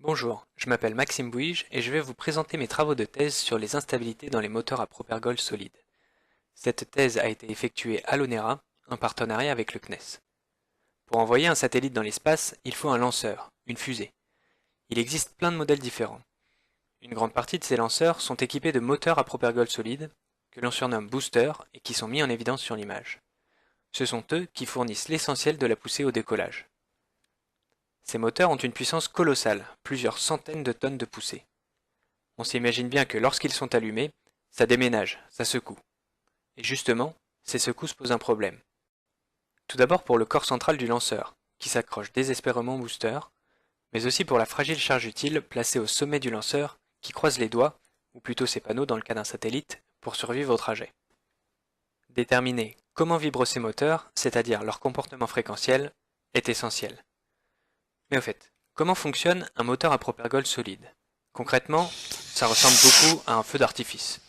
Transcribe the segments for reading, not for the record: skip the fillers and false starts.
Bonjour, je m'appelle Maxime Bouige et je vais vous présenter mes travaux de thèse sur les instabilités dans les moteurs à propergol solides. Cette thèse a été effectuée à l'ONERA, en partenariat avec le CNES. Pour envoyer un satellite dans l'espace, il faut un lanceur, une fusée. Il existe plein de modèles différents. Une grande partie de ces lanceurs sont équipés de moteurs à propergol solides, que l'on surnomme boosters et qui sont mis en évidence sur l'image. Ce sont eux qui fournissent l'essentiel de la poussée au décollage. Ces moteurs ont une puissance colossale, plusieurs centaines de tonnes de poussée. On s'imagine bien que lorsqu'ils sont allumés, ça déménage, ça secoue. Et justement, ces secousses posent un problème. Tout d'abord pour le corps central du lanceur, qui s'accroche désespérément au booster, mais aussi pour la fragile charge utile placée au sommet du lanceur, qui croise les doigts, ou plutôt ses panneaux dans le cas d'un satellite, pour survivre au trajet. Déterminer comment vibrent ces moteurs, c'est-à-dire leur comportement fréquentiel, est essentiel. Mais au fait, comment fonctionne un moteur à propergol solide? Concrètement, ça ressemble beaucoup à un feu d'artifice.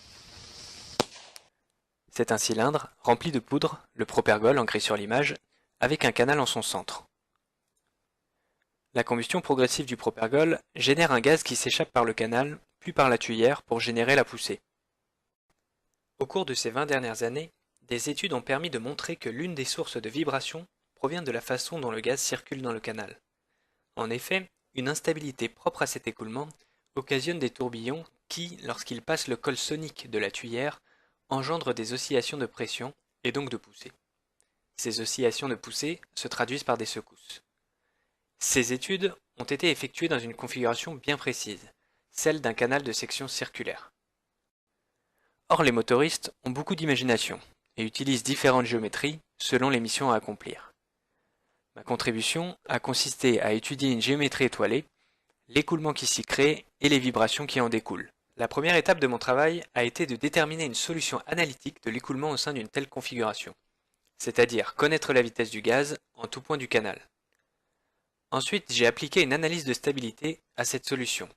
C'est un cylindre rempli de poudre, le propergol en gris sur l'image, avec un canal en son centre. La combustion progressive du propergol génère un gaz qui s'échappe par le canal, puis par la tuyère pour générer la poussée. Au cours de ces 20 dernières années, des études ont permis de montrer que l'une des sources de vibration provient de la façon dont le gaz circule dans le canal. En effet, une instabilité propre à cet écoulement occasionne des tourbillons qui, lorsqu'ils passent le col sonique de la tuyère, engendrent des oscillations de pression et donc de poussée. Ces oscillations de poussée se traduisent par des secousses. Ces études ont été effectuées dans une configuration bien précise, celle d'un canal de section circulaire. Or, les motoristes ont beaucoup d'imagination et utilisent différentes géométries selon les missions à accomplir. Ma contribution a consisté à étudier une géométrie étoilée, l'écoulement qui s'y crée et les vibrations qui en découlent. La première étape de mon travail a été de déterminer une solution analytique de l'écoulement au sein d'une telle configuration, c'est-à-dire connaître la vitesse du gaz en tout point du canal. Ensuite, j'ai appliqué une analyse de stabilité à cette solution.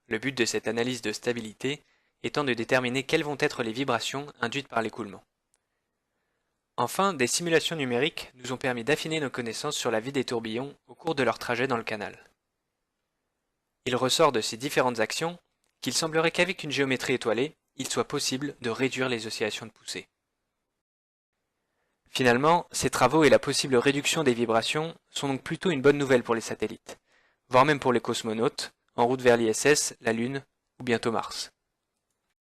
Le but de cette analyse de stabilité étant de déterminer quelles vont être les vibrations induites par l'écoulement. Enfin, des simulations numériques nous ont permis d'affiner nos connaissances sur la vie des tourbillons au cours de leur trajet dans le canal. Il ressort de ces différentes actions qu'il semblerait qu'avec une géométrie étoilée, il soit possible de réduire les oscillations de poussée. Finalement, ces travaux et la possible réduction des vibrations sont donc plutôt une bonne nouvelle pour les satellites, voire même pour les cosmonautes, en route vers l'ISS, la Lune ou bientôt Mars.